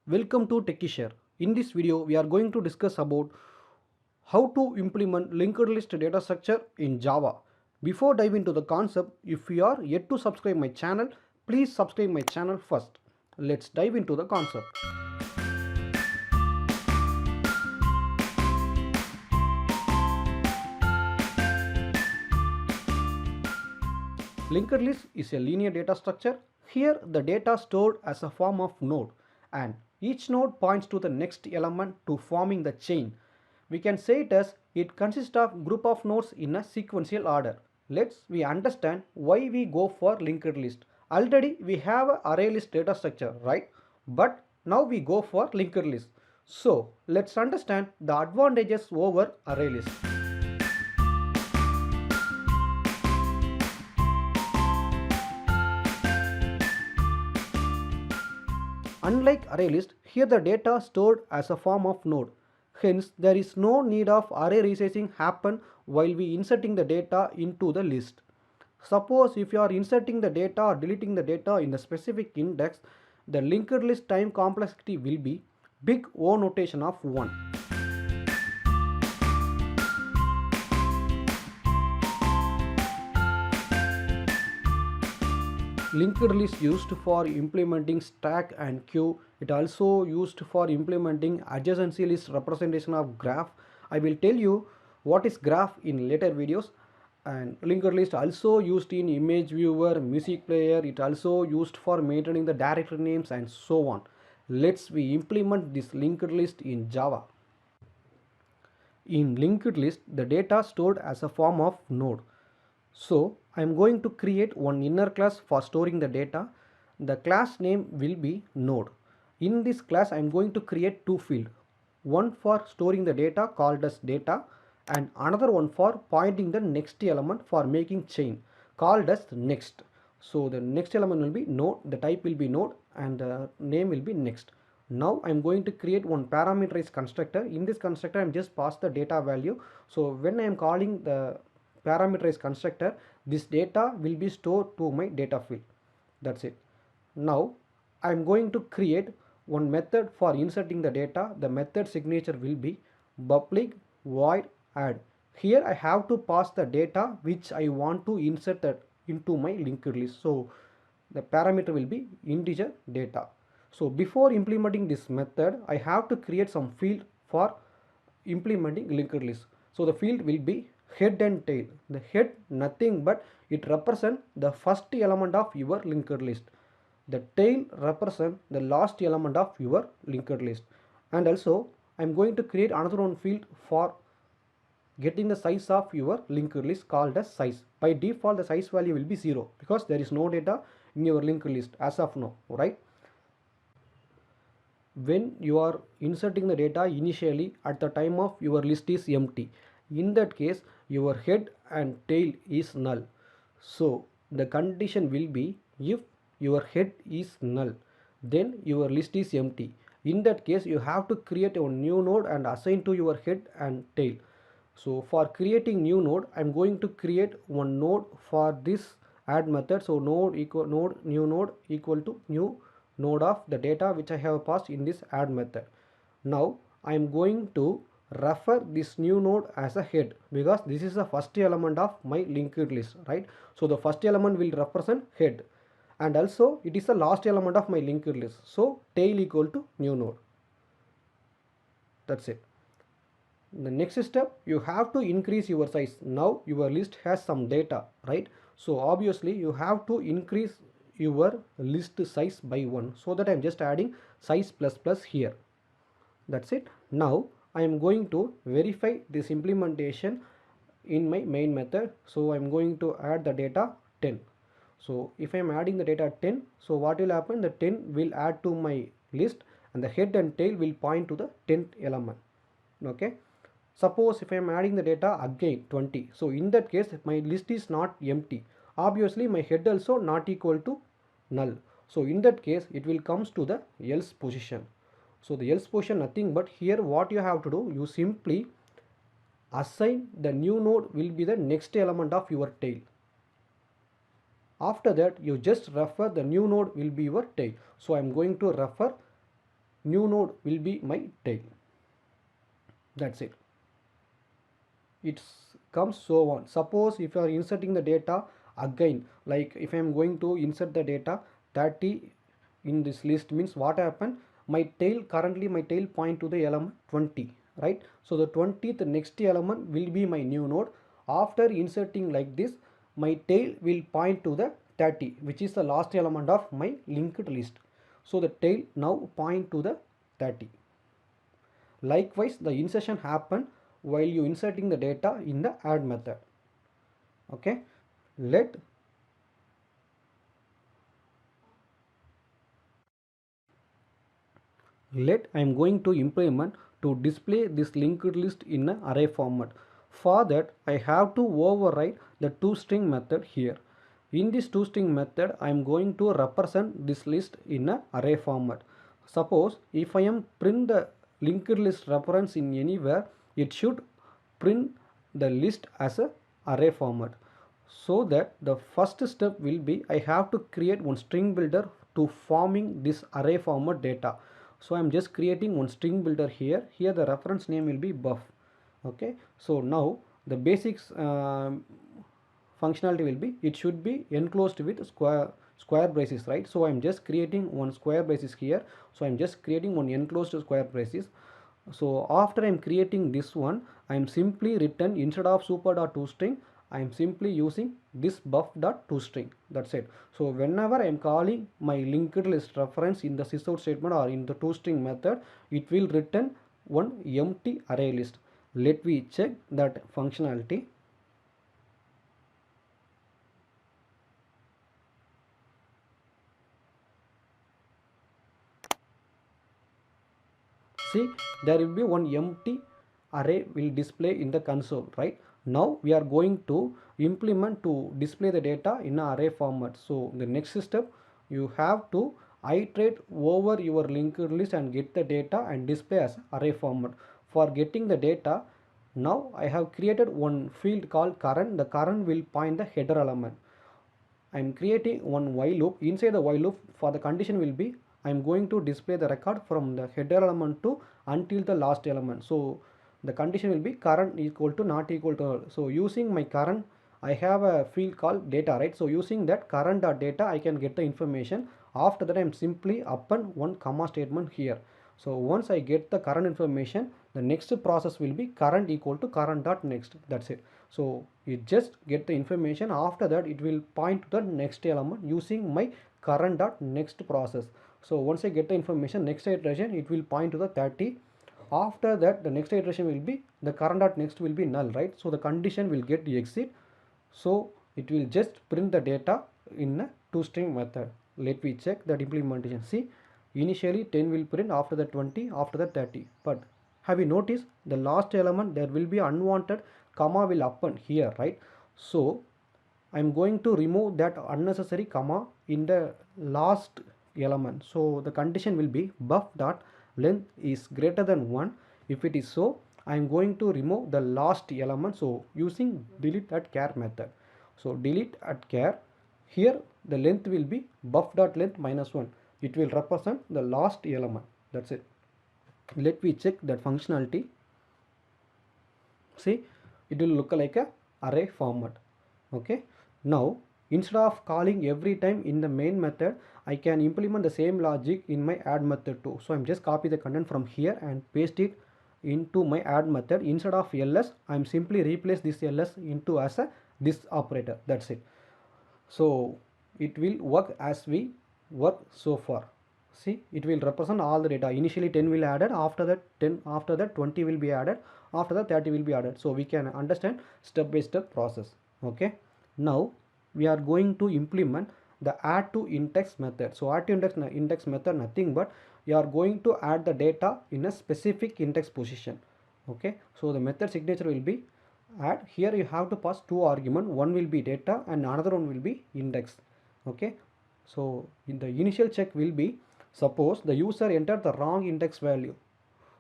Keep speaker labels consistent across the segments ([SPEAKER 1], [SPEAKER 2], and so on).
[SPEAKER 1] Welcome to TechieShare. In this video, we are going to discuss about how to implement linked list data structure in Java. Before diving into the concept, if you are yet to subscribe my channel, please subscribe my channel first. Let's dive into the concept. Linked list is a linear data structure. Here the data stored as a form of node and each node points to the next element to forming the chain. We can say it as it consists of group of nodes in a sequential order. Let's we understand why we go for linked list. Already we have a array list data structure, right? But now we go for linked list. So let's understand the advantages over array list. Unlike ArrayList, here the data stored as a form of node. Hence, there is no need of array resizing happen while we inserting the data into the list. Suppose if you are inserting the data or deleting the data in a specific index, the linked list time complexity will be big O notation of 1. Linked list used for implementing stack and queue. It also used for implementing adjacency list representation of graph. I will tell you what is graph in later videos. And linked list also used in image viewer, music player. It also used for maintaining the directory names and so on. Let's we implement this linked list in Java. In linked list, the data stored as a form of node. So I am going to create one inner class for storing the data. The class name will be node. In this class I am going to create two fields. One for storing the data called as data and another one for pointing the next element for making chain called as next. So the next element will be node, the type will be node and the name will be next. Now I am going to create one parameterized constructor. In this constructor I am just pass the data value. So when I am calling the parameterized constructor, this data will be stored to my data field. That's it. Now I am going to create one method for inserting the data. The method signature will be public void add. Here I have to pass the data which I want to insert that into my linked list. So the parameter will be integer data. So before implementing this method, I have to create some field for implementing linked list. So the field will be head and tail. The head nothing but it represents the first element of your linked list. The tail represents the last element of your linked list. And also I am going to create another one field for getting the size of your linked list called as size. By default the size value will be 0 because there is no data in your linked list as of now, right? When you are inserting the data initially at the time of your list is empty, in that case your head and tail is null. So the condition will be if your head is null then your list is empty. In that case you have to create a new node and assign to your head and tail. So for creating new node I am going to create one node for this add method. So node equal node new node equal to new node of the data which I have passed in this add method. Now I am going to refer this new node as a head because this is the first element of my linked list, right? So the first element will represent head and also it is the last element of my linked list. So tail equal to new node. That's it. The next step, you have to increase your size. Now your list has some data, right? So obviously you have to increase your list size by 1. So that I am just adding size plus plus here. That's it. Now I am going to verify this implementation in my main method. So I am going to add the data 10. So if I am adding the data 10, so what will happen? The 10 will add to my list and the head and tail will point to the 10th element. Okay. Suppose if I am adding the data again 20. So in that case my list is not empty. Obviously my head also not equal to null. So in that case it will comes to the else position. So the else position nothing but here what you have to do, you simply assign the new node will be the next element of your tail. After that you just refer the new node will be your tail. So I am going to refer new node will be my tail. That's it. It comes so on. Suppose if you are inserting the data again, like if I am going to insert the data 30 in this list, means what happened, my tail, currently my tail point to the element 20, right? So the 20th next element will be my new node. After inserting like this, my tail will point to the 30, which is the last element of my linked list. So the tail now point to the 30. Likewise, the insertion happen while you inserting the data in the add method. Okay, let I am going to implement to display this linked list in an array format. For that, I have to override the toString method here. In this toString method, I am going to represent this list in an array format. Suppose if I am print the linked list reference in anywhere, it should print the list as a array format. So that the first step will be, I have to create one string builder to forming this array format data. So I'm just creating one string builder here. Here the reference name will be buff. Okay, so now the basics functionality will be, it should be enclosed with square braces, right? So I'm just creating one square braces here. So I'm just creating one enclosed square braces. So after I'm creating this one, I'm simply written, instead of super.toString, I'm simply using this buff.toString. That's it. So whenever I'm calling my linked list reference in the sysout statement or in the toString method, it will return one empty array list. Let me check that functionality. See, there will be one empty array will display in the console, right? Now we are going to implement to display the data in an array format. So the next step, you have to iterate over your linked list and get the data and display as array format. For getting the data, now I have created one field called current. The current will point the header element. I am creating one while loop. Inside the while loop, for the condition will be, I am going to display the record from the header element to until the last element. So the condition will be current equal to not equal to. So using my current, I have a field called data, right? So using that current.data, I can get the information. After that, I am simply append one comma statement here. So once I get the current information, the next process will be current equal to current.next. That's it. So you just get the information. After that, it will point to the next element using my current.next process. So once I get the information, next iteration, it will point to the 30. After that, the next iteration will be, the current.next will be null, right? So the condition will get exit. So it will just print the data in a toString method. Let me check that implementation. See, initially 10 will print, after that 20, after that 30. But have you noticed the last element, there will be unwanted comma will append here, right? So I'm going to remove that unnecessary comma in the last element. So the condition will be buff dot length is greater than 1. If it is so, I'm going to remove the last element. So using delete at char method. So delete at char, here the length will be buff dot length minus 1. It will represent the last element. That's it. Let me check that functionality. See, it will look like a array format. Okay, now instead of calling every time in the main method, I can implement the same logic in my add method too. So I'm just copy the content from here and paste it into my add method. Instead of ls, I'm simply replace this ls into as a this operator. That's it. So it will work as we work so far. See, it will represent all the data. Initially 10 will be added, after that 10, after that 20 will be added, after that 30 will be added. So we can understand step by step process. Okay, now we are going to implement the add to index method. So add to index method, nothing but you are going to add the data in a specific index position. Okay, so the method signature will be add. Here you have to pass two arguments, one will be data and another one will be index. Okay, so in the initial check will be, suppose the user entered the wrong index value.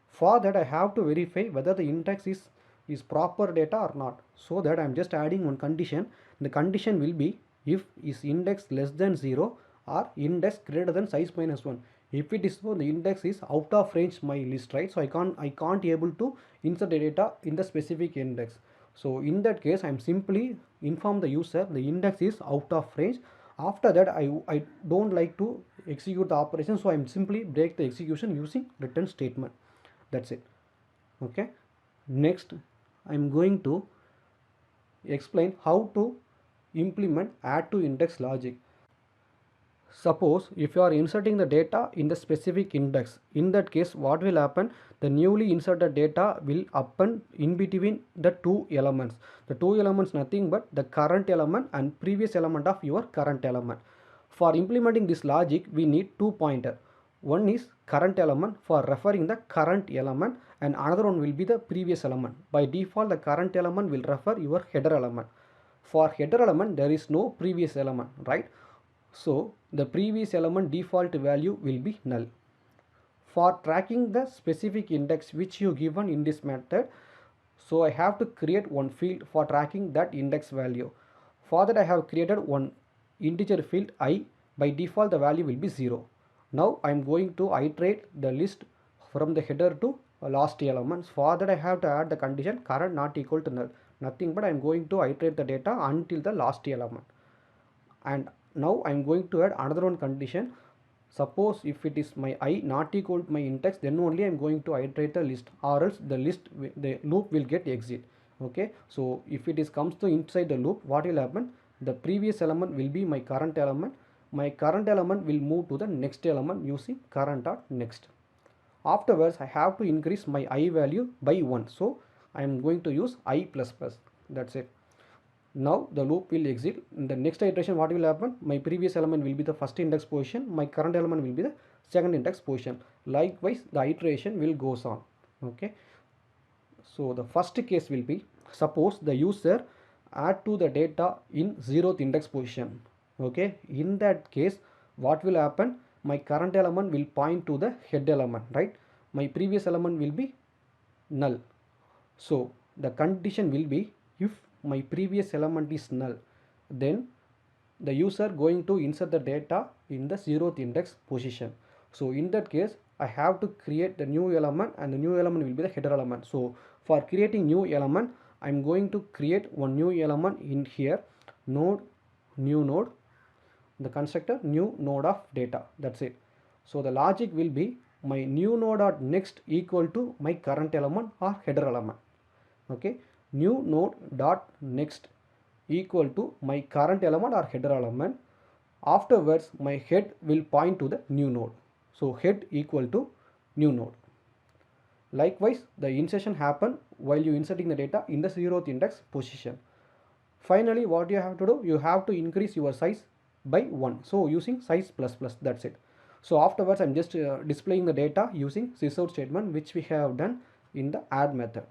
[SPEAKER 1] For that I have to verify whether the index is proper data or not. So that I am just adding one condition. The condition will be if is index less than 0 or index greater than size minus 1. If it is so, the index is out of range my list, right? So I can't able to insert the data in the specific index. So in that case, I'm simply inform the user the index is out of range. After that, I don't like to execute the operation, so I'm simply break the execution using return statement. That's it. Okay. Next, I'm going to explain how to implement add to index logic. Suppose if you are inserting the data in the specific index, in that case what will happen, the newly inserted data will append in between the two elements. The two elements nothing but the current element and previous element of your current element. For implementing this logic we need two pointer. One is current element for referring the current element, and another one will be the previous element. By default the current element will refer your header element. For header element there is no previous element, right? So the previous element default value will be null. For tracking the specific index which you given in this method, so I have to create one field for tracking that index value. For that I have created one integer field I. By default the value will be 0. Now I am going to iterate the list from the header to last elements. For that I have to add the condition current not equal to null. Nothing but I am going to iterate the data until the last element. And now I'm going to add another one condition. Suppose if it is my I not equal to my index, then only I'm going to iterate the list, or else the loop will get exit. Okay, so if it is comes to inside the loop, what will happen, the previous element will be my current element. My current element will move to the next element using current dot next. Afterwards I have to increase my I value by 1, so I am going to use I plus plus. That's it. Now the loop will exit. In the next iteration what will happen, my previous element will be the first index position, my current element will be the second index position. Likewise the iteration will goes on. Okay, so the first case will be, suppose the user add to the data in 0th index position. Okay, in that case what will happen, my current element will point to the head element, right? My previous element will be null. So the condition will be, if my previous element is null, then the user going to insert the data in the 0th index position. So in that case I have to create the new element, and the new element will be the header element. So for creating new element, I'm going to create one new element in here, node, new node, the constructor new node of data. That's it. So the logic will be, my new node dot next equal to my current element or header element. Okay, new node dot next equal to my current element or header element. Afterwards my head will point to the new node, so head equal to new node. Likewise the insertion happen while you inserting the data in the 0th index position. Finally what you have to do, you have to increase your size by 1, so using size plus plus. That's it. So afterwards I'm just displaying the data using sysout statement, which we have done in the add method.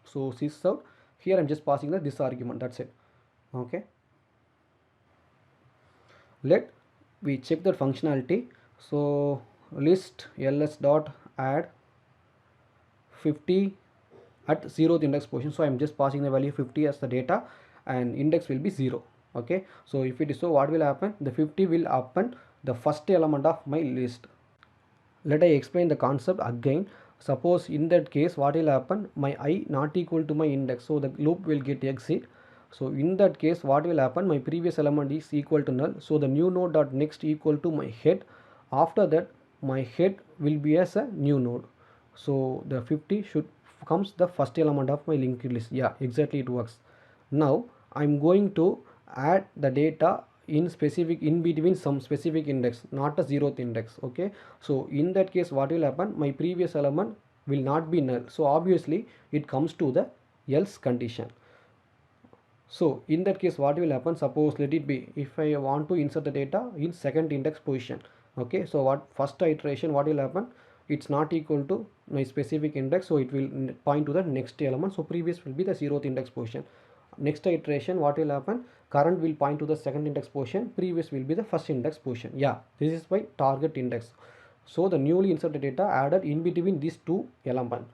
[SPEAKER 1] So sysout, here I'm just passing this argument. That's it. Okay, let we check the functionality. So list ls dot add 50 at 0th index position. So I'm just passing the value 50 as the data, and index will be 0. Okay, so if it is so, what will happen, the 50 will append the first element of my list. Let I explain the concept again. Suppose in that case what will happen, my I not equal to my index, so the loop will get exit. So in that case what will happen, my previous element is equal to null, so the new node dot next equal to my head. After that my head will be as a new node, so the 50 should comes the first element of my linked list. Yeah, exactly, it works. Now I'm going to add the data in specific, in between some specific index, not a 0th index. Okay, so in that case what will happen, my previous element will not be null, so obviously it comes to the else condition. So in that case what will happen, suppose let it be, if I want to insert the data in second index position. Okay, so what first iteration what will happen, it's not equal to my specific index, so it will point to the next element, so previous will be the 0th index position. Next iteration what will happen, current will point to the second index position, previous will be the first index position. Yeah, this is by target index. So the newly inserted data added in between these two elements.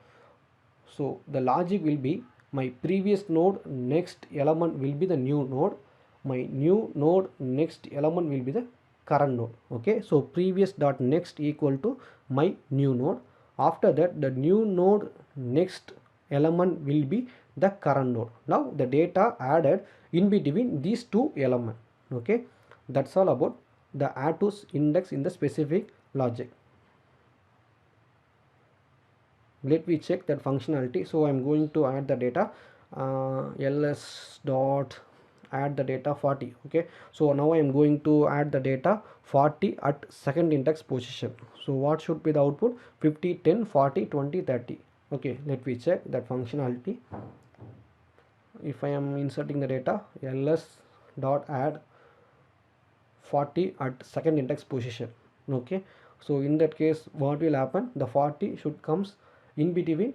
[SPEAKER 1] So the logic will be, my previous node next element will be the new node, my new node next element will be the current node. Okay, so previous dot next equal to my new node. After that, the new node next element will be the current node. Now the data added in between these two elements. Okay, that's all about the add to index in the specific logic. Let me check that functionality. So I'm going to add the data, ls dot add the data 40. Okay, so now I am going to add the data 40 at second index position. So what should be the output? 50, 10, 40, 20, 30. Okay, let me check that functionality. If I am inserting the data, ls dot add 40 at second index position. Okay, so in that case what will happen? The 40 should comes in between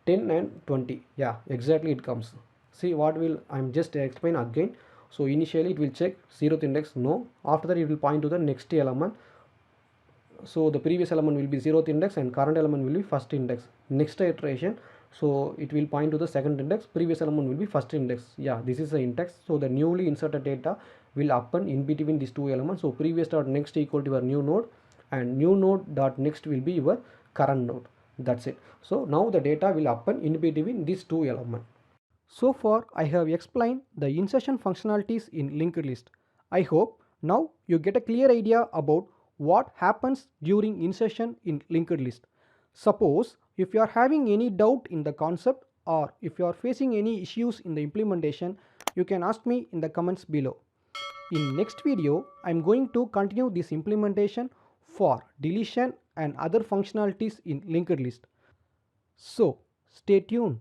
[SPEAKER 1] 10 and 20. Yeah, exactly, it comes. See what will, I'm just explain again. So initially it will check 0th index, no. After that it will point to the next element. So the previous element will be 0th index and current element will be first index. Next iteration, so it will point to the second index, previous element will be first index. Yeah, this is the index. So the newly inserted data will happen in between these two elements. So previous dot next equal to your new node, and new node dot next will be your current node. That's it. So now the data will happen in between these two elements. So far I have explained the insertion functionalities in linked list. I hope now you get a clear idea about what happens during insertion in linked list. Suppose if you are having any doubt in the concept, or if you are facing any issues in the implementation, you can ask me in the comments below. In next video, I am going to continue this implementation for deletion and other functionalities in linked list. So stay tuned.